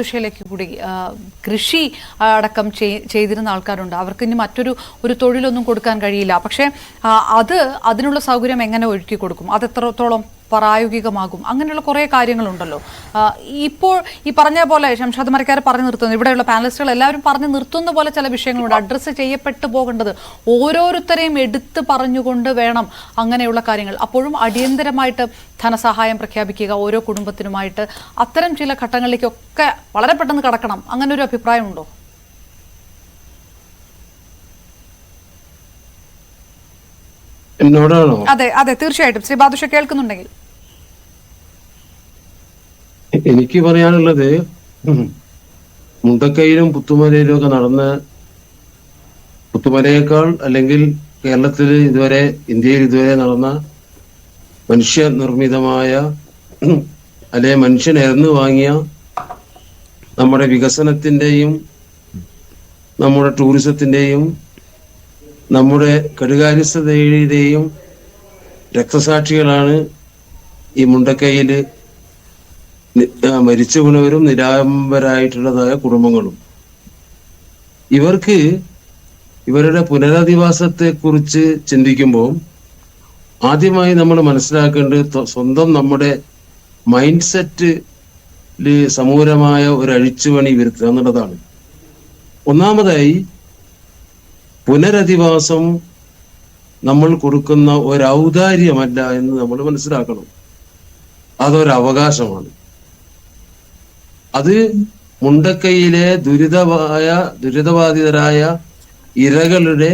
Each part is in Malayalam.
ബാദുഷയിലേക്ക് കൂടി കൃഷി അടക്കം ചെയ്തിരുന്ന ആൾക്കാരുണ്ട്. അവർക്ക് ഇനി മറ്റൊരു തൊഴിലൊന്നും കൊടുക്കാൻ കഴിയില്ല. പക്ഷേ അതിനുള്ള സൗകര്യം എങ്ങനെ ഒരുക്കി കൊടുക്കും, അത് എത്രത്തോളം പ്രായോഗികമാകും, അങ്ങനെയുള്ള കുറേ കാര്യങ്ങളുണ്ടല്ലോ. ഇപ്പോൾ ഈ പറഞ്ഞ പോലെ ഷംഷാദ് മരക്കാർ പറഞ്ഞു നിർത്തുന്നു, ഇവിടെയുള്ള പാനലിസ്റ്റുകൾ എല്ലാവരും പറഞ്ഞു നിർത്തുന്ന പോലെ ചില വിഷയങ്ങളുണ്ട്. അഡ്രസ്സ് ചെയ്യപ്പെട്ടു പോകേണ്ടത് ഓരോരുത്തരെയും എടുത്ത് പറഞ്ഞുകൊണ്ട് വേണം അങ്ങനെയുള്ള കാര്യങ്ങൾ. അപ്പോഴും അടിയന്തരമായിട്ട് ധനസഹായം പ്രഖ്യാപിക്കുക ഓരോ കുടുംബത്തിനുമായിട്ട്, അത്തരം ചില ഘട്ടങ്ങളിലേക്കൊക്കെ വളരെ പെട്ടെന്ന് കടക്കണം. അങ്ങനെ ഒരു അഭിപ്രായമുണ്ടോ? എന്നോടാണോ? അതെ അതെ, തീർച്ചയായിട്ടും. ശ്രീ ബാദുഷ കേൾക്കുന്നുണ്ടെങ്കിൽ. എനിക്ക് പറയാനുള്ളത്, മുണ്ടക്കയിലും പുത്തുമലയിലും ഒക്കെ നടന്ന, പുത്തുമലയേക്കാൾ അല്ലെങ്കിൽ കേരളത്തിൽ ഇതുവരെ, ഇന്ത്യയിൽ ഇതുവരെ നടന്ന മനുഷ്യനിർമ്മിതമായ അല്ലെ മനുഷ്യൻ എറന്നു വാങ്ങിയ നമ്മുടെ വികസനത്തിന്റെയും നമ്മുടെ ടൂറിസത്തിന്റെയും നമ്മുടെ കെടുകാര്യസ്ഥതയുടെയും രക്തസാക്ഷികളാണ് ഈ മുണ്ടക്കയില് മരിച്ചു വീണവരും നിരാലംബരായിട്ടുള്ളതായ കുടുംബങ്ങളും. ഇവരുടെ പുനരധിവാസത്തെ കുറിച്ച് ചിന്തിക്കുമ്പോൾ ആദ്യമായി നമ്മൾ മനസ്സിലാക്കേണ്ടത് സ്വന്തം നമ്മുടെ മൈൻഡ് സെറ്റില് സമൂലമായ ഒരു അഴിച്ചുപണി വരുത്തുക എന്നുള്ളതാണ്. ഒന്നാമതായി, പുനരധിവാസം നമ്മൾ കൊടുക്കുന്ന ഒരു ഔദാര്യമല്ല എന്ന് നമ്മൾ മനസ്സിലാക്കണം. അതൊരവകാശമാണ്. അത് മുണ്ടക്കയിലെ ദുരിതബാധിതരായ ഇരകളുടെ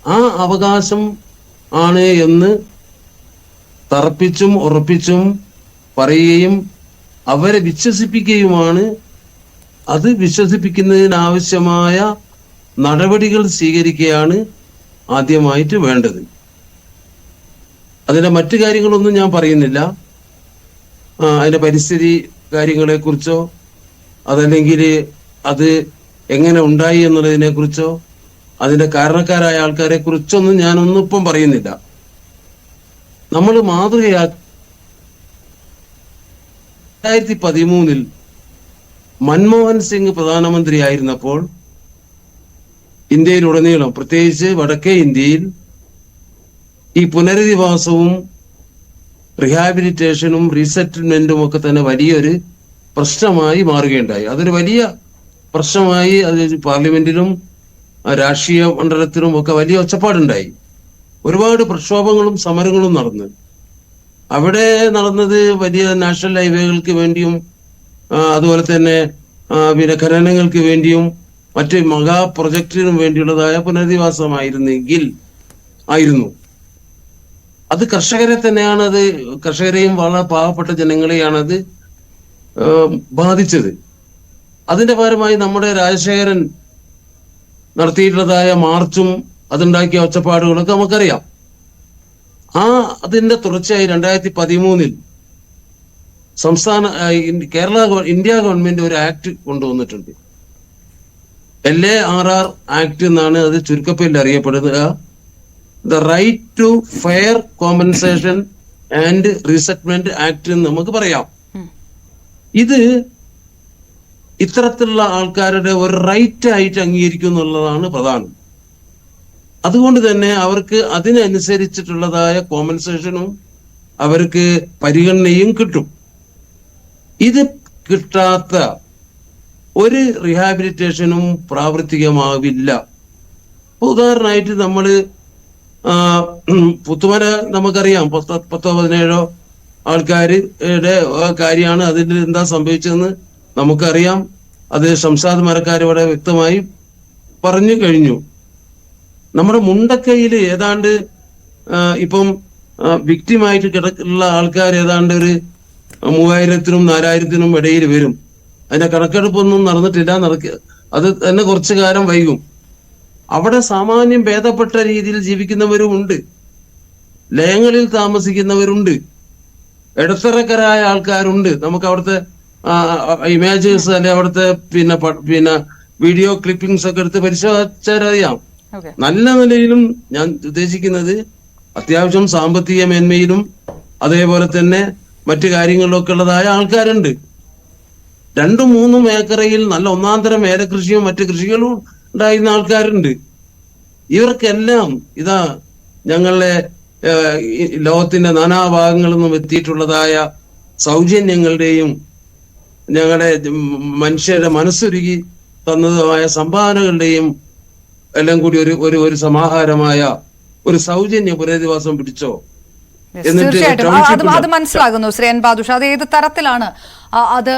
ആ അവകാശം ആണ് എന്ന് തറപ്പിച്ചും ഉറപ്പിച്ചും പറയുകയും അവരെ വിശ്വസിപ്പിക്കുകയുമാണ്. അത് വിശ്വസിപ്പിക്കുന്നതിനാവശ്യമായ നടപടികൾ സ്വീകരിക്കുകയാണ് ആദ്യമായിട്ട് വേണ്ടത്. അതിന്റെ മറ്റു കാര്യങ്ങളൊന്നും ഞാൻ പറയുന്നില്ല. അതിന്റെ പരിസ്ഥിതി കാര്യങ്ങളെ കുറിച്ചോ അതല്ലെങ്കിൽ അത് എങ്ങനെ ഉണ്ടായി എന്നുള്ളതിനെ കുറിച്ചോ അതിന്റെ കാരണക്കാരായ ആൾക്കാരെ കുറിച്ചൊന്നും ഞാനൊന്നും ഇപ്പം പറയുന്നില്ല. നമ്മൾ മാതൃകയാക്കി 2013 മൻമോഹൻ സിംഗ് പ്രധാനമന്ത്രി ആയിരുന്നപ്പോൾ ഇന്ത്യയിലുടനീളം, പ്രത്യേകിച്ച് വടക്കേ ഇന്ത്യയിൽ, ഈ പുനരധിവാസവും റീഹാബിലിറ്റേഷനും റീസെറ്റിൽമെന്റും ഒക്കെ തന്നെ വലിയൊരു പ്രശ്നമായി മാറുകയുണ്ടായി. അതൊരു വലിയ പ്രശ്നമായി അത് പാർലമെന്റിലും രാഷ്ട്രീയ മണ്ഡലത്തിലും ഒക്കെ വലിയ ഒച്ചപ്പാടുണ്ടായി. ഒരുപാട് പ്രക്ഷോഭങ്ങളും സമരങ്ങളും നടന്നു. അവിടെ നടന്നത് വലിയ നാഷണൽ ഹൈവേകൾക്ക് വേണ്ടിയും അതുപോലെ തന്നെ പിന്നെ ഖനനങ്ങൾക്ക് വേണ്ടിയും മറ്റ് മഹാ പ്രൊജക്ടിനും വേണ്ടിയുള്ളതായ പുനരധിവാസമായിരുന്നു. അത് കർഷകരെ തന്നെയാണ്, അത് കർഷകരെയും വളരെ പാവപ്പെട്ട ജനങ്ങളെയാണത് ബാധിച്ചത്. അതിന്റെ ഭാഗമായി നമ്മുടെ രാജശേഖരൻ നടത്തിയിട്ടുള്ളതായ മാർച്ചും അതുണ്ടാക്കിയ ഒച്ചപ്പാടുകളൊക്കെ നമുക്കറിയാം. അതിന്റെ തുടർച്ചയായി 2013 ഇന്ത്യ ഗവൺമെന്റ് ഒരു ആക്ട് കൊണ്ടുവന്നിട്ടുണ്ട്. LARR ആക്ട് എന്നാണ് അത് ചുരുക്കപ്പേരിൽ അറിയപ്പെടുന്നത്. The right to fair compensation and resettlement act എന്ന് നമുക്ക് പറയാം. ഇത് ഇത്തരത്തിലുള്ള ആൾക്കാരുടെ ഒരു റൈറ്റ് ആയിട്ട് അംഗീകരിക്കും എന്നുള്ളതാണ് പ്രധാനം. അതുകൊണ്ട് തന്നെ അവർക്ക് അതിനനുസരിച്ചിട്ടുള്ളതായ കോമ്പൻസേഷനും അവർക്ക് പരിഗണനയും കിട്ടും. ഇത് കിട്ടാത്ത ഒരു റീഹാബിലിറ്റേഷനും പ്രാവർത്തികമാവില്ല. ഉദാഹരണമായിട്ട് നമ്മള് പുത്തുമല നമുക്കറിയാം, 10-17 ആൾക്കാരുടെ കാര്യമാണ്. അതിൽ എന്താ സംഭവിച്ചതെന്ന് നമുക്കറിയാം. അത് ഷംഷാദ് മരക്കാർ ഇവിടെ വ്യക്തമായി പറഞ്ഞു കഴിഞ്ഞു. നമ്മുടെ മുണ്ടക്കയിൽ ഏതാണ്ട് ഇപ്പം വിക്ടിമായിട്ട് കിടക്കുന്ന ആൾക്കാർ ഏതാണ്ട് ഒരു 3000-4000 ഇടയിൽ വരും. അതിന്റെ കണക്കെടുപ്പൊന്നും നടന്നിട്ടില്ല. അത് തന്നെ കുറച്ചു കാലം വൈകും. അവിടെ സാമാന്യം ഭേദപ്പെട്ട രീതിയിൽ ജീവിക്കുന്നവരുമുണ്ട്, ലയങ്ങളിൽ താമസിക്കുന്നവരുണ്ട്, ഇടത്തരക്കാരായ ആൾക്കാരുണ്ട്. നമുക്ക് അവിടുത്തെ ഇമേജസ് അല്ലെ അവിടുത്തെ പിന്നെ വീഡിയോ ക്ലിപ്പിംഗ്സ് ഒക്കെ എടുത്ത് പരിശോധിച്ചാലറിയാം. നല്ല നിലയിലും ഞാൻ ഉദ്ദേശിക്കുന്നത് അത്യാവശ്യം സാമ്പത്തിക മേന്മയിലും അതേപോലെ തന്നെ മറ്റു കാര്യങ്ങളിലൊക്കെ ഉള്ളതായ ആൾക്കാരുണ്ട്. 2-3 ഏക്കറയിൽ നല്ല ഒന്നാന്തരം ഏലകൃഷിയും മറ്റു കൃഷികളും ഉണ്ടായിരുന്ന ആൾക്കാരുണ്ട്. ഇവർക്കെല്ലാം ഇതാ ഞങ്ങളുടെ ഈ ലോകത്തിന്റെ നാനാഭാഗങ്ങളിൽ നിന്നും എത്തിയിട്ടുള്ളതായ സൗജന്യങ്ങളുടെയും ഞങ്ങളുടെ മനുഷ്യരുടെ മനസ്സൊരുക്കി തന്നതുമായ സംഭാവനകളുടെയും എല്ലാം കൂടി ഒരു സമാഹാരമായ ഒരു സൗജന്യ പുനരധിവാസം പിടിച്ചോ. തീർച്ചയായിട്ടും അത് മനസ്സിലാകുന്നു ശ്രീ എൻ ബാദുഷ. അത് ഏത് തരത്തിലാണ് അത്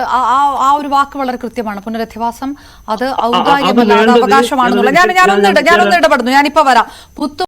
ആ ഒരു വാക്ക് വളരെ കൃത്യമാണ്. പുനരധിവാസം അത് ഔദാര്യമല്ലാതെ അവകാശമാണെന്നുള്ള. ഞാനൊന്ന് ഇടപെടുന്നു. ഞാനിപ്പോ വരാം.